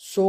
100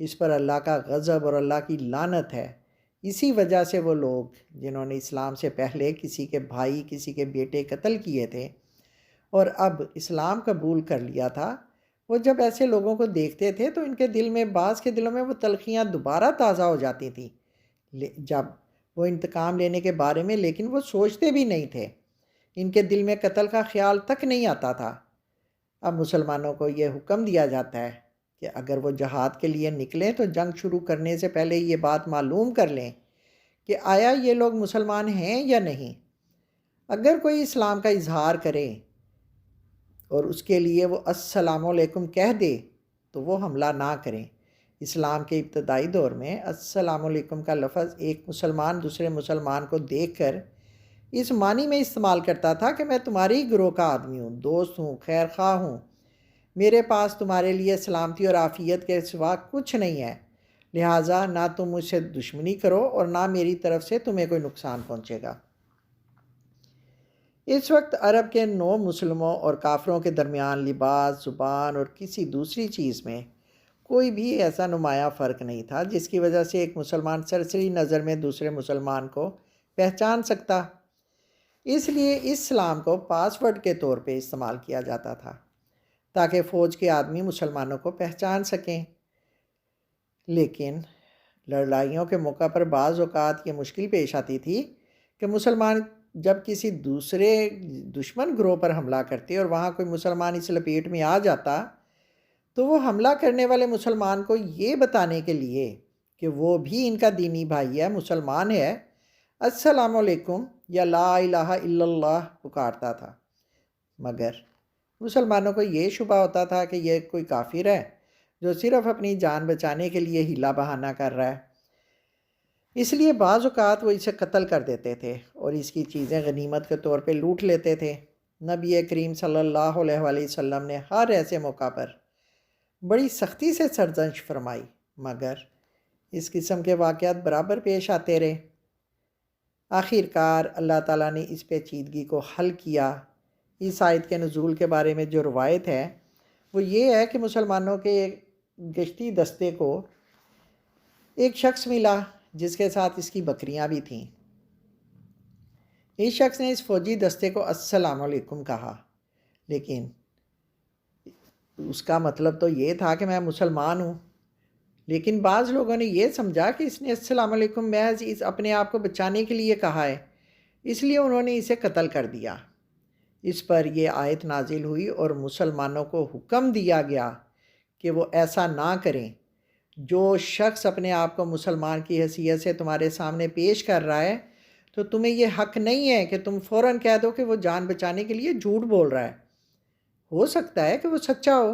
اس پر اللہ کا غضب اور اللہ کی لعنت ہے۔ اسی وجہ سے وہ لوگ جنہوں نے اسلام سے پہلے کسی کے بھائی کسی کے بیٹے قتل کیے تھے اور اب اسلام قبول کر لیا تھا، وہ جب ایسے لوگوں کو دیکھتے تھے تو ان کے دل میں، بعض کے دلوں میں وہ تلخیاں دوبارہ تازہ ہو جاتی تھیں جب وہ انتقام لینے کے بارے میں، لیکن وہ سوچتے بھی نہیں تھے، ان کے دل میں قتل کا خیال تک نہیں آتا تھا۔ اب مسلمانوں کو یہ حکم دیا جاتا ہے کہ اگر وہ جہاد کے لیے نکلیں تو جنگ شروع کرنے سے پہلے یہ بات معلوم کر لیں کہ آیا یہ لوگ مسلمان ہیں یا نہیں۔ اگر کوئی اسلام کا اظہار کرے اور اس کے لیے وہ السلام علیکم کہہ دے تو وہ حملہ نہ کریں۔ اسلام کے ابتدائی دور میں السلام علیکم کا لفظ ایک مسلمان دوسرے مسلمان کو دیکھ کر اس معنی میں استعمال کرتا تھا کہ میں تمہاری گروہ کا آدمی ہوں، دوست ہوں، خیر خواہ ہوں، میرے پاس تمہارے لیے سلامتی اور عافیت کے سوا کچھ نہیں ہے، لہٰذا نہ تم مجھ سے دشمنی کرو اور نہ میری طرف سے تمہیں کوئی نقصان پہنچے گا۔ اس وقت عرب کے نو مسلموں اور کافروں کے درمیان لباس، زبان اور کسی دوسری چیز میں کوئی بھی ایسا نمایاں فرق نہیں تھا جس کی وجہ سے ایک مسلمان سرسری نظر میں دوسرے مسلمان کو پہچان سکتا۔ اس لیے اس سلام کو پاس ورڈ کے طور پہ استعمال کیا جاتا تھا تاکہ فوج کے آدمی مسلمانوں کو پہچان سکیں۔ لیکن لڑائیوں کے موقع پر بعض اوقات یہ مشکل پیش آتی تھی کہ مسلمان جب کسی دوسرے دشمن گروہ پر حملہ کرتے اور وہاں کوئی مسلمان اس لپیٹ میں آ جاتا تو وہ حملہ کرنے والے مسلمان کو یہ بتانے کے لیے کہ وہ بھی ان کا دینی بھائی ہے، مسلمان ہے، السلام علیکم یا لا الہ الا اللہ پکارتا تھا، مگر مسلمانوں کو یہ شبہ ہوتا تھا کہ یہ کوئی کافر ہے جو صرف اپنی جان بچانے کے لیے ہیلا بہانہ کر رہا ہے، اس لیے بعض اوقات وہ اسے قتل کر دیتے تھے اور اس کی چیزیں غنیمت کے طور پہ لوٹ لیتے تھے۔ نبی کریم صلی اللہ علیہ وآلہ وسلم نے ہر ایسے موقع پر بڑی سختی سے سرزنش فرمائی، مگر اس قسم کے واقعات برابر پیش آتے رہے۔ آخر کار اللہ تعالیٰ نے اس پیچیدگی کو حل کیا۔ اس آیت کے نزول کے بارے میں جو روایت ہے وہ یہ ہے کہ مسلمانوں کے ایک گشتی دستے کو ایک شخص ملا جس کے ساتھ اس کی بکریاں بھی تھیں۔ اس شخص نے اس فوجی دستے کو السلام علیکم کہا، لیکن اس کا مطلب تو یہ تھا کہ میں مسلمان ہوں، لیکن بعض لوگوں نے یہ سمجھا کہ اس نے السلام علیکم محض اپنے آپ کو بچانے کے لیے کہا ہے، اس لیے انہوں نے اسے قتل کر دیا۔ اس پر یہ آیت نازل ہوئی اور مسلمانوں کو حکم دیا گیا کہ وہ ایسا نہ کریں۔ جو شخص اپنے آپ کو مسلمان کی حیثیت سے تمہارے سامنے پیش کر رہا ہے تو تمہیں یہ حق نہیں ہے کہ تم فوراً کہہ دو کہ وہ جان بچانے کے لیے جھوٹ بول رہا ہے۔ ہو سکتا ہے کہ وہ سچا ہو،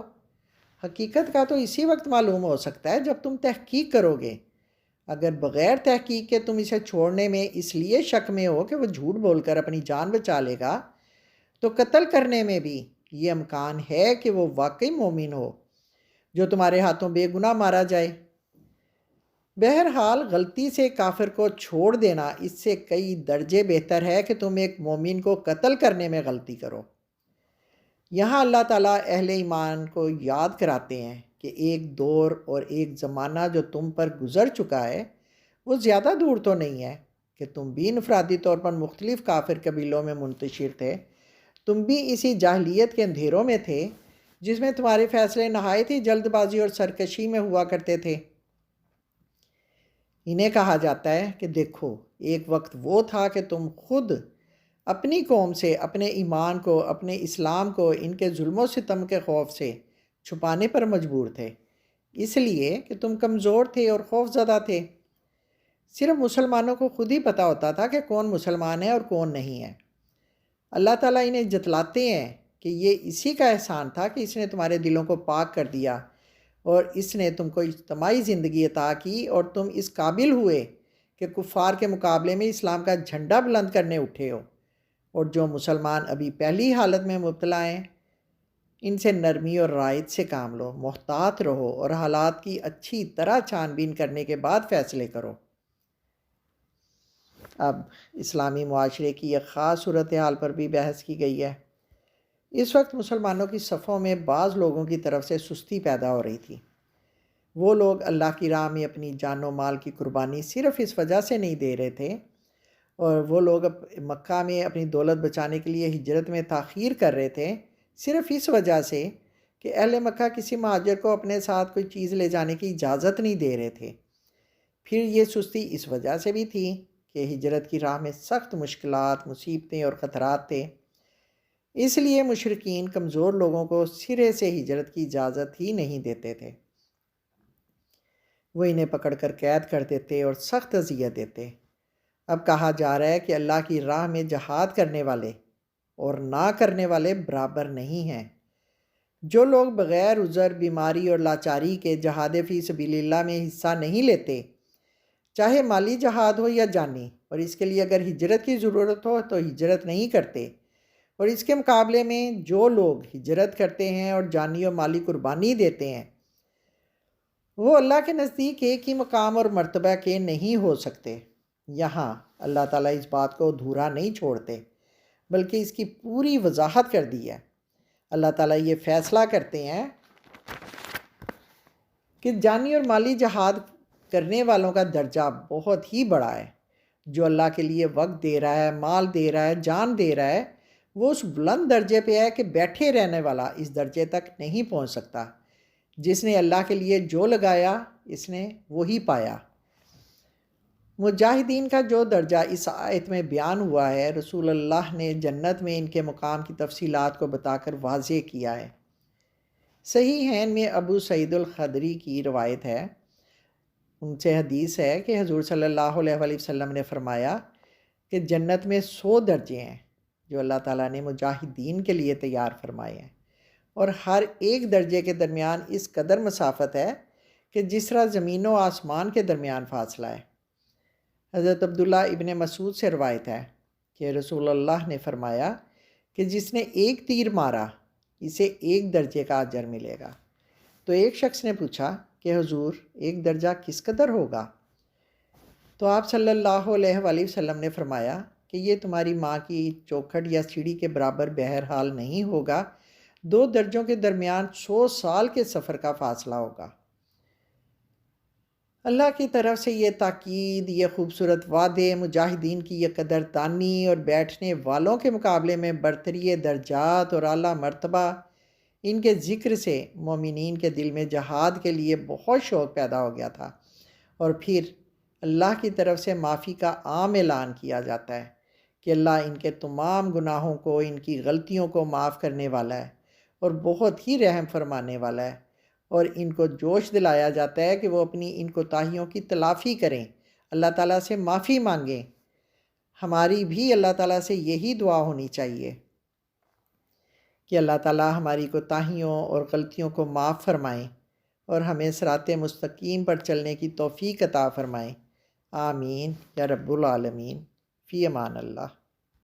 حقیقت کا تو اسی وقت معلوم ہو سکتا ہے جب تم تحقیق کرو گے۔ اگر بغیر تحقیق کے تم اسے چھوڑنے میں اس لیے شک میں ہو کہ وہ جھوٹ بول کر اپنی جان بچا لے گا تو قتل کرنے میں بھی یہ امکان ہے کہ وہ واقعی مومن ہو جو تمہارے ہاتھوں بے گناہ مارا جائے۔ بہرحال غلطی سے کافر کو چھوڑ دینا اس سے کئی درجے بہتر ہے کہ تم ایک مومن کو قتل کرنے میں غلطی کرو۔ یہاں اللہ تعالیٰ اہل ایمان کو یاد کراتے ہیں کہ ایک دور اور ایک زمانہ جو تم پر گزر چکا ہے وہ زیادہ دور تو نہیں ہے کہ تم بھی انفرادی طور پر مختلف کافر قبیلوں میں منتشر تھے، تم بھی اسی جاہلیت کے اندھیروں میں تھے جس میں تمہارے فیصلے نہایت ہی جلد بازی اور سرکشی میں ہوا کرتے تھے۔ انہیں کہا جاتا ہے کہ دیکھو ایک وقت وہ تھا کہ تم خود اپنی قوم سے اپنے ایمان کو، اپنے اسلام کو ان کے ظلم و ستم کے خوف سے چھپانے پر مجبور تھے، اس لیے کہ تم کمزور تھے اور خوف زدہ تھے۔ صرف مسلمانوں کو خود ہی پتہ ہوتا تھا کہ کون مسلمان ہے اور کون نہیں ہے۔ اللہ تعالیٰ انہیں جتلاتے ہیں کہ یہ اسی کا احسان تھا کہ اس نے تمہارے دلوں کو پاک کر دیا اور اس نے تم کو اجتماعی زندگی عطا کی اور تم اس قابل ہوئے کہ کفار کے مقابلے میں اسلام کا جھنڈا بلند کرنے اٹھے ہو، اور جو مسلمان ابھی پہلی حالت میں مبتلا ہیں ان سے نرمی اور رعایت سے کام لو، محتاط رہو اور حالات کی اچھی طرح چھان بین کرنے کے بعد فیصلے کرو۔ اب اسلامی معاشرے کی ایک خاص صورتحال پر بھی بحث کی گئی ہے۔ اس وقت مسلمانوں کی صفوں میں بعض لوگوں کی طرف سے سستی پیدا ہو رہی تھی۔ وہ لوگ اللہ کی راہ میں اپنی جان و مال کی قربانی صرف اس وجہ سے نہیں دے رہے تھے، اور وہ لوگ مکہ میں اپنی دولت بچانے کے لیے ہجرت میں تاخیر کر رہے تھے صرف اس وجہ سے کہ اہل مکہ کسی مہاجر کو اپنے ساتھ کوئی چیز لے جانے کی اجازت نہیں دے رہے تھے۔ پھر یہ سستی اس وجہ سے بھی تھی کہ ہجرت کی راہ میں سخت مشکلات، مصیبتیں اور خطرات تھے۔ اس لیے مشرکین کمزور لوگوں کو سرے سے ہجرت کی اجازت ہی نہیں دیتے تھے۔ وہ انہیں پکڑ کر قید کر دیتے اور سخت اذیت دیتے۔ اب کہا جا رہا ہے کہ اللہ کی راہ میں جہاد کرنے والے اور نہ کرنے والے برابر نہیں ہیں۔ جو لوگ بغیر عذر، بیماری اور لاچاری کے جہاد فی سبیل اللہ میں حصہ نہیں لیتے، چاہے مالی جہاد ہو یا جانی، اور اس کے لیے اگر ہجرت کی ضرورت ہو تو ہجرت نہیں کرتے، اور اس کے مقابلے میں جو لوگ ہجرت کرتے ہیں اور جانی اور مالی قربانی دیتے ہیں، وہ اللہ کے نزدیک ایک ہی مقام اور مرتبہ کے نہیں ہو سکتے۔ یہاں اللہ تعالیٰ اس بات کو ادھورا نہیں چھوڑتے، بلکہ اس کی پوری وضاحت کر دی ہے۔ اللہ تعالیٰ یہ فیصلہ کرتے ہیں کہ جانی اور مالی جہاد کرنے والوں کا درجہ بہت ہی بڑا ہے۔ جو اللہ کے لیے وقت دے رہا ہے، مال دے رہا ہے، جان دے رہا ہے، وہ اس بلند درجے پہ ہے کہ بیٹھے رہنے والا اس درجے تک نہیں پہنچ سکتا۔ جس نے اللہ کے لیے جو لگایا، اس نے وہی پایا۔ مجاہدین کا جو درجہ اس آیت میں بیان ہوا ہے، رسول اللہ نے جنت میں ان کے مقام کی تفصیلات کو بتا کر واضح کیا ہے۔ صحیح ہیں میں ابو سعید الخدری کی روایت ہے، ان سے حدیث ہے کہ حضور صلی اللہ علیہ وآلہ وسلم نے فرمایا کہ جنت میں 100 درجے ہیں جو اللہ تعالیٰ نے مجاہدین کے لیے تیار فرمائے ہیں، اور ہر ایک درجے کے درمیان اس قدر مسافت ہے کہ جس طرح زمین و آسمان کے درمیان فاصلہ ہے۔ حضرت عبداللہ ابن مسعود سے روایت ہے کہ رسول اللہ نے فرمایا کہ جس نے ایک تیر مارا اسے ایک درجے کا اجر ملے گا۔ تو ایک شخص نے پوچھا کہ حضور ایک درجہ کس قدر ہوگا؟ تو آپ صلی اللہ علیہ وآلہ وسلم نے فرمایا کہ یہ تمہاری ماں کی چوکھٹ یا سیڑھی کے برابر بہرحال نہیں ہوگا، 2 درجوں کے درمیان 100 سال کے سفر کا فاصلہ ہوگا۔ اللہ کی طرف سے یہ تاکید، یہ خوبصورت وعدے، مجاہدین کی یہ قدردانی اور بیٹھنے والوں کے مقابلے میں برتری درجات اور اعلیٰ مرتبہ، ان کے ذکر سے مومنین کے دل میں جہاد کے لیے بہت شوق پیدا ہو گیا تھا، اور پھر اللہ کی طرف سے معافی کا عام اعلان کیا جاتا ہے کہ اللہ ان کے تمام گناہوں کو، ان کی غلطیوں کو معاف کرنے والا ہے اور بہت ہی رحم فرمانے والا ہے، اور ان کو جوش دلایا جاتا ہے کہ وہ اپنی ان کوتاہیوں کی تلافی کریں، اللہ تعالیٰ سے معافی مانگیں۔ ہماری بھی اللہ تعالیٰ سے یہی دعا ہونی چاہیے کہ اللہ تعالیٰ ہماری کوتاہیوں اور غلطیوں کو معاف فرمائیں اور ہمیں صراط مستقیم پر چلنے کی توفیق عطا فرمائیں۔ آمین یا رب العالمین۔ فی امان اللہ۔